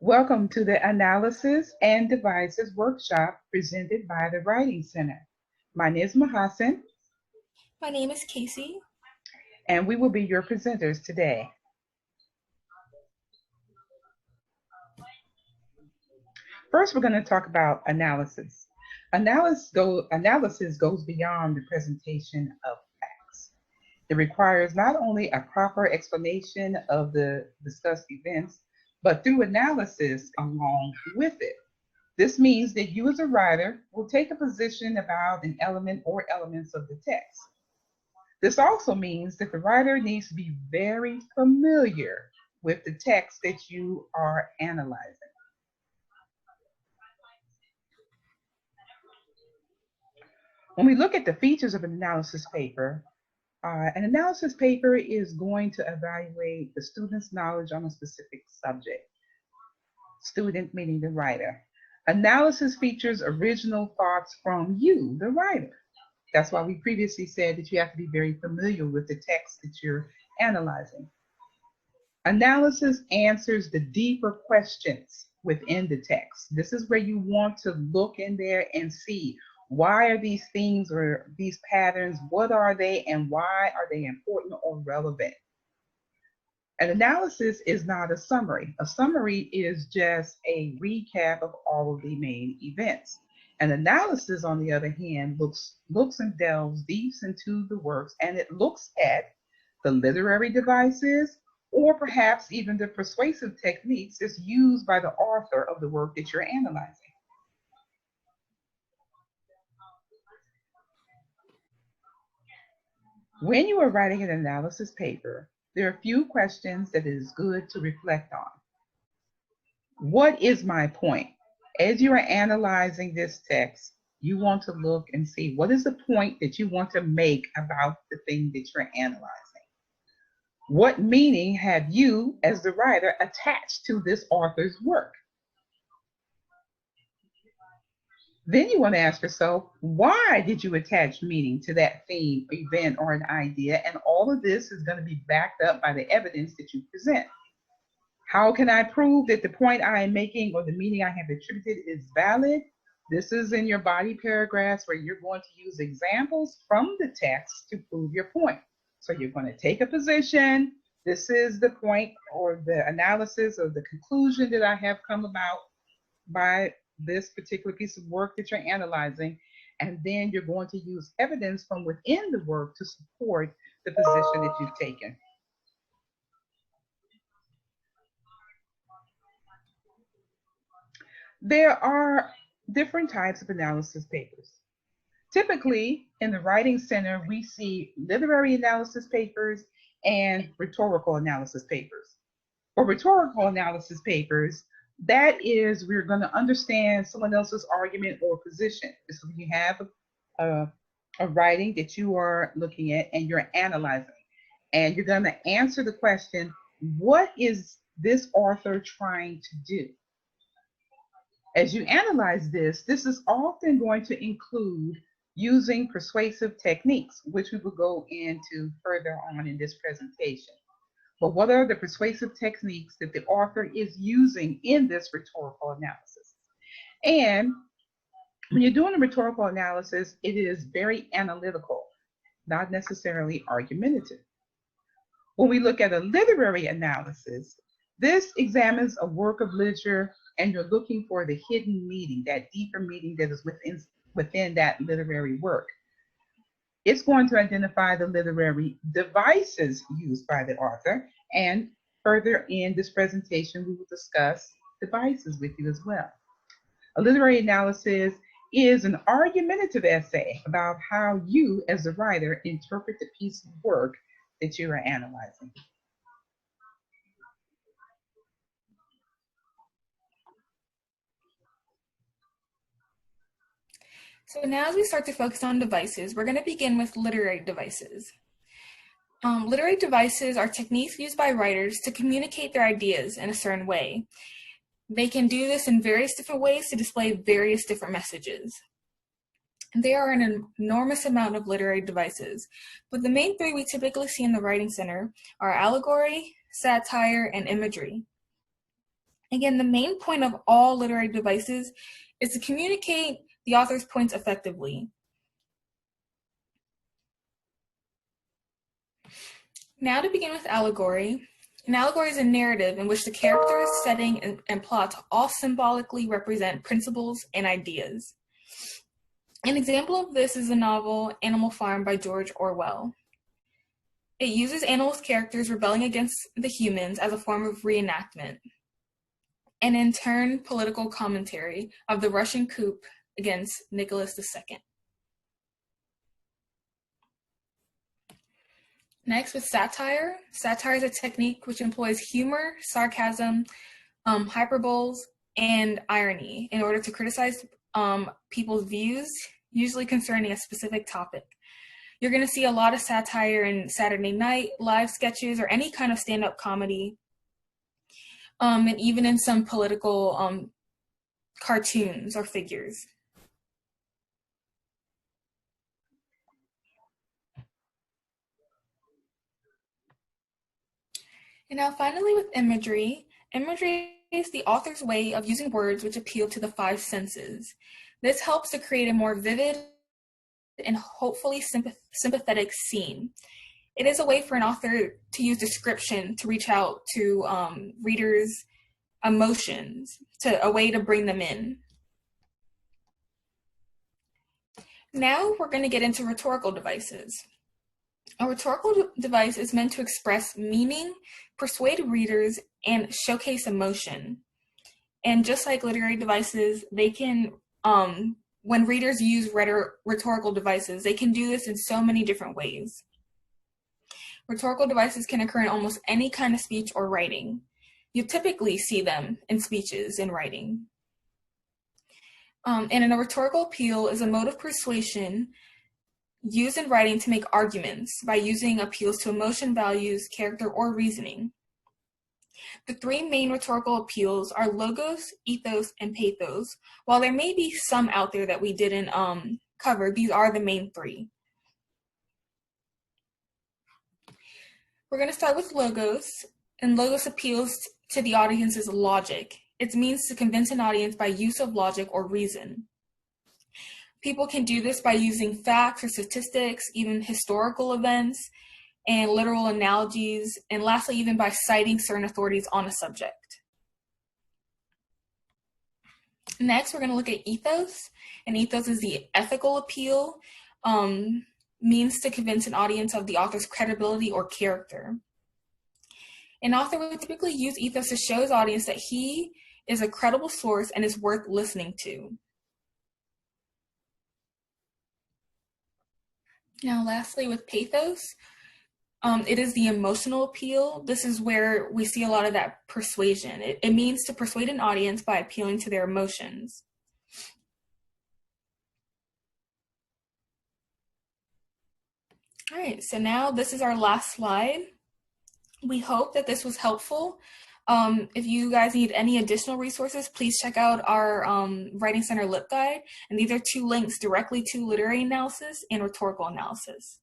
Welcome to the Analysis and Devices workshop presented by the Writing Center. My name is Mahasan, My name is Casey. and we will be your presenters today. First, we're going to talk about analysis. Analysis goes beyond the presentation of facts. It requires not only a proper explanation of the discussed events, but through analysis along with it. This means that you as a writer will take a position about an element or elements of the text. This also means that the writer needs to be very familiar with the text that you are analyzing. When we look at the features of an analysis paper is going to evaluate the student's knowledge on a specific subject. Student meaning the writer. Analysis features original thoughts from you, the writer. That's why we previously said that you have to be very familiar with the text that you're analyzing. Analysis answers the deeper questions within the text. This is where you want to look in there and see, why are these things or these patterns, what are they and why are they important or relevant? An analysis is not a summary. A summary is just a recap of all of the main events. An analysis, on the other hand, looks and delves deep into the works, and it looks at the literary devices or perhaps even the persuasive techniques that's used by the author of the work that you're analyzing. When you are writing an analysis paper, there are a few questions that it is good to reflect on. What is my point? As you are analyzing this text, you want to look and see what is the point that you want to make about the thing that you're analyzing. What meaning have you, as the writer, attached to this author's work? Then you want to ask yourself, why did you attach meaning to that theme, event, or an idea? And all of this is going to be backed up by the evidence that you present. How can I prove that the point I am making or the meaning I have attributed is valid? This is in your body paragraphs where you're going to use examples from the text to prove your point. So you're going to take a position. This is the point or the analysis or the conclusion that I have come about by this particular piece of work that you're analyzing. And then you're going to use evidence from within the work to support the position that you've taken. There are different types of analysis papers. Typically, in the Writing Center, we see literary analysis papers and rhetorical analysis papers. For rhetorical analysis papers, that is, we're going to understand someone else's argument or position. So you have a writing that you are looking at and you're analyzing, and you're going to answer the question, what is this author trying to do? As you analyze this is often going to include using persuasive techniques, which we will go into further on in this presentation. But what are the persuasive techniques that the author is using in this rhetorical analysis? And when you're doing a rhetorical analysis, it is very analytical, not necessarily argumentative. When we look at a literary analysis, this examines a work of literature and you're looking for the hidden meaning, that deeper meaning that is within that literary work. It's going to identify the literary devices used by the author, and further in this presentation, we will discuss devices with you as well. A literary analysis is an argumentative essay about how you, as a writer, interpret the piece of work that you are analyzing. So now as we start to focus on devices, we're going to begin with literary devices. Literary devices are techniques used by writers to communicate their ideas in a certain way. They can do this in various different ways to display various different messages. There are an enormous amount of literary devices, but the main three we typically see in the Writing Center are allegory, satire, and imagery. Again, the main point of all literary devices is to communicate the author's points effectively. Now to begin with allegory. An allegory is a narrative in which the characters, setting, and plot all symbolically represent principles and ideas. An example of this is the novel Animal Farm by George Orwell. It uses animals' characters rebelling against the humans as a form of reenactment, and in turn, political commentary of the Russian coup against Nicholas II. Next, with satire. Satire is a technique which employs humor, sarcasm, hyperboles, and irony in order to criticize people's views, usually concerning a specific topic. You're going to see a lot of satire in Saturday Night Live sketches or any kind of stand-up comedy, and even in some political cartoons or figures. And now finally with imagery. Imagery is the author's way of using words which appeal to the five senses. This helps to create a more vivid and hopefully sympathetic scene. It is a way for an author to use description to reach out to readers' emotions, a way to bring them in. Now we're going to get into rhetorical devices. A rhetorical device is meant to express meaning, persuade readers, and showcase emotion. And just like literary devices, they can, when readers use rhetorical devices, they can do this in so many different ways. Rhetorical devices can occur in almost any kind of speech or writing. You typically see them in speeches and writing. And a rhetorical appeal is a mode of persuasion used in writing to make arguments by using appeals to emotion, values, character, or reasoning. The three main rhetorical appeals are logos, ethos, and pathos. While there may be some out there that we didn't cover, these are the main three. We're going to start with logos, and logos appeals to the audience's logic. It means to convince an audience by use of logic or reason. People can do this by using facts or statistics, even historical events, and literal analogies, and lastly, even by citing certain authorities on a subject. Next, we're going to look at ethos, and ethos is the ethical appeal, means to convince an audience of the author's credibility or character. An author would typically use ethos to show his audience that he is a credible source and is worth listening to. Now, lastly, with pathos, it is the emotional appeal. This is where we see a lot of that persuasion. It means to persuade an audience by appealing to their emotions. All right, so now this is our last slide. We hope that this was helpful. If you guys need any additional resources, please check out our Writing Center Lip Guide. And these are two links directly to literary analysis and rhetorical analysis.